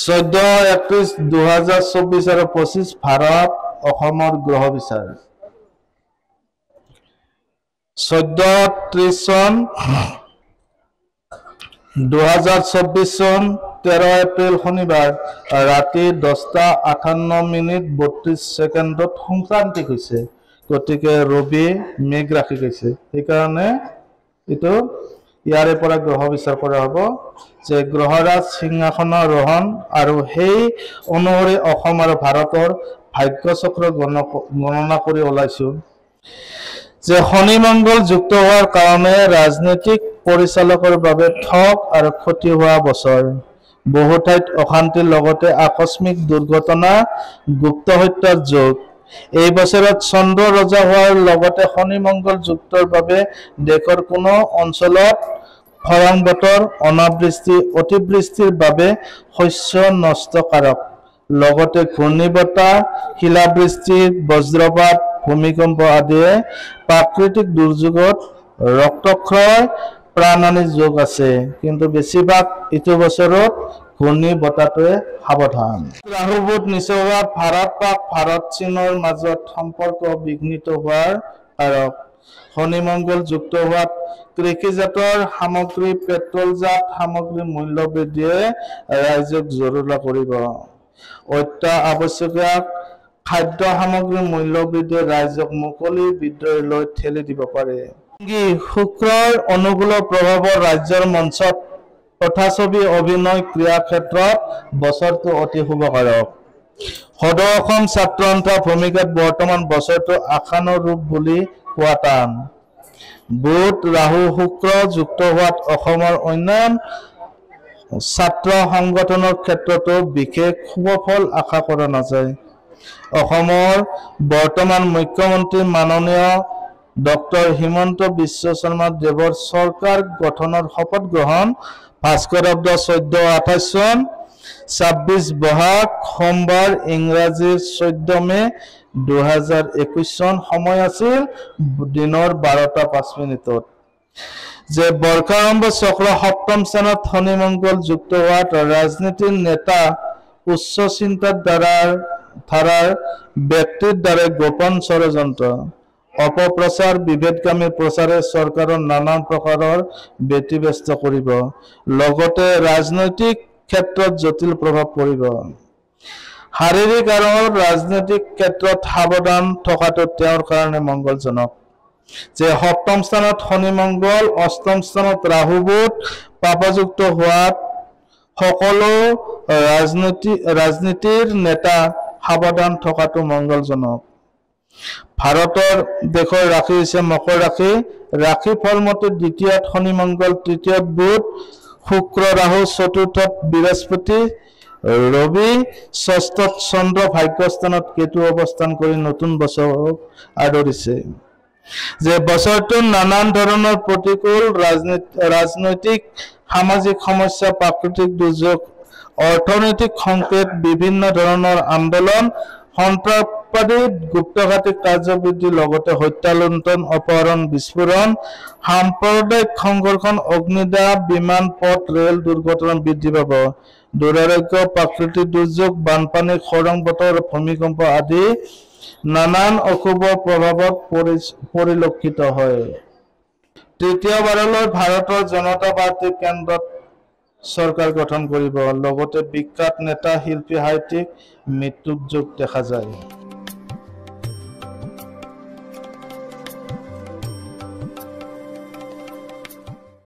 14-31-2024 আৰু 25 ভাৰত অসমৰ গ্ৰহ বিচাৰ 14-30 চন 2024 চন 13 এপ্ৰিল শনিবাৰ ৰাতি 10:58:32 সংক্ৰান্তিক হৈছে গতিকে ৰবি মেঘ ৰাশি গৈছে সেইকাৰণে এইটো ইয়াৰে পৰা গ্ৰহ বিচাৰ কৰা হ'ব যে গ্ৰহৰাজ সিংহাসনৰ আৰোহণ আৰু সেই অনুসৰি অসম আৰু ভাৰতৰ ভাগ্য চক্ৰ গণনা কৰি ওলাইছো যে শনি মঙ্গল যুক্ত হোৱাৰ কাৰণে ৰাজনৈতিক পৰিচালকৰ বাবে ঠগ আৰু ক্ষতি হোৱা বছৰ বহু ঠাইত অশান্তিৰ লগতে আকস্মিক দুৰ্ঘটনা গুপ্ত হত্যাৰ যোগ এই বছৰত চন্দ্ৰ ৰজা হোৱাৰ লগতে শনি মঙ্গল যুক্তৰ বাবে দেশৰ কোনো অঞ্চলত খৰাং বতৰ অনাবৃষ্টি অতিবৃষ্টিৰ বাবে শস্য নষ্টকাৰক লগতে ঘূৰ্ণীবতাহ শিলাবৃষ্টি বজ্ৰপাত ভূমিকম্প আদিয়ে প্ৰাকৃতিক দুৰ্যোগত ৰক্তক্ষয় প্ৰাণহানিৰ যোগ আছে কিন্তু বেছিভাগ ইটো বছৰত ঘূৰ্ণী বতাহটোৱে সাৱধান ৰাহু বুধ নিচ হোৱাত ভাৰত পাক ভাৰত চীনৰ মাজত সম্পৰ্ক বিঘ্নিত হোৱাৰ কাৰক শনি মঙ্গল যুক্ত হোৱাত কৃষিজাতৰ সামগ্ৰী পেট্ৰলজাত সামগ্ৰীৰ মূল্য বৃদ্ধিয়ে ৰাইজক জৰুলা কৰিব অত্যাৱশ্যকীয় খাদ্য সামগ্ৰীৰ মূল্য বৃদ্ধিয়ে ৰাইজক মুকলি বিদ্ৰোহলৈ ঠেলি দিব পাৰে শুক্ৰৰ অনুকূল প্ৰভাৱৰ ৰাজ্যৰ মঞ্চত কথাছবি অভিনয় ক্ৰীড়া ক্ষেত্ৰত বছৰটো অতি শুভকাৰক সদৌ অসম ছাত্ৰ সন্থাৰ ভূমিকাত বৰ্তমান বছৰটো আশানুৰূপ বুলি কোৱা টান বুধ ৰাহু শুক্ৰ যুক্ত হোৱাত অসমৰ অন্যান্য ছাত্ৰ সংগঠনৰ ক্ষেত্ৰতো বিশেষ শুভফল আশা কৰা নাযায় অসমৰ বৰ্তমান মুখ্যমন্ত্ৰী মাননীয় ডক্টৰ হিমন্ত বিশ্ব শৰ্মা দেৱৰ চৰকাৰ গঠনৰ শপত গ্ৰহণ ভাস্কৰাব্দ 1428 চন 26 বহাগ সোমবাৰ ইংৰাজীৰ 14 মে 2021 চন সময় আছিল দিনৰ 12:05 যে বৰ্ষাৰম্ভ চক্ৰ সপ্তম স্থানত শনি মঙ্গল যুক্ত হোৱাত ৰাজনীতিৰ নেতা উচ্চ চিন্তাৰ ধাৰাৰ ব্যক্তিৰ দ্বাৰা গোপন ষড়যন্ত্ৰ অপপ্ৰচাৰ বিভেদকামী প্ৰচাৰে চৰকাৰৰ নানান প্ৰকাৰৰ ব্যতিব্যস্ত কৰিব লগতে ৰাজনৈতিক ক্ষেত্ৰত জটিল প্ৰভাৱ পৰিব শাৰীৰিক আৰু ৰাজনৈতিক ক্ষেত্ৰত সাৱধান থকাটো তেওঁৰ কাৰণে মংগলজনক যে সপ্তম স্থানত শনি মঙ্গল অষ্টম স্থানত ৰাহু বুধ পাপযুক্ত হোৱাত সকলো ৰাজনীতিৰ নেতা সাৱধান থকাটো মংগলজনক ভাৰতৰ দেশৰ ৰাশি হৈছে মকৰ ৰাশি ৰাশিফল মতে দ্বিতীয়ত শনি মঙ্গল তৃতীয়ত বুধ শুক্ৰ ৰাহু চতুৰ্থত বৃহস্পতি ৰবি ষষ্ঠত চন্দ্ৰ ভাগ্যস্থানত কেতু অৱস্থান কৰি নতুন বছৰক আদৰিছে যে বছৰটো নানান ধৰণৰ প্ৰতিকূল ৰাজনৈতিক সামাজিক সমস্যা প্ৰাকৃতিক দুৰ্যোগ অৰ্থনৈতিক সংকট বিভিন্ন ধৰণৰ আন্দোলন সন্ত্ৰাসবাদী গুপ্তঘাতী কাৰ্যবৃদ্ধি লগতে হত্যা লুণ্ঠন অপহৰণ বিস্ফোৰণ সাম্প্ৰদায়িক সংঘৰ্ষণ অগ্নিদাহ বিমান পথ ৰেল দুৰ্ঘটনা বৃদ্ধি পাব দুৰাৰোগ্য প্ৰাকৃতিক দুৰ্যোগ বানপানী খৰাং বতৰ ভূমিকম্প আদি নানান অশুভ প্ৰভাৱত পৰিলক্ষিত হয় তৃতীয়বাৰলৈ ভাৰতৰ জনতা পাৰ্টি কেন্দ্ৰত চৰকাৰ গঠন কৰিব লগতে বিখ্যাত নেতা শিল্পী সাহিত্যিক মৃত্যুৰ যোগ দেখা যায়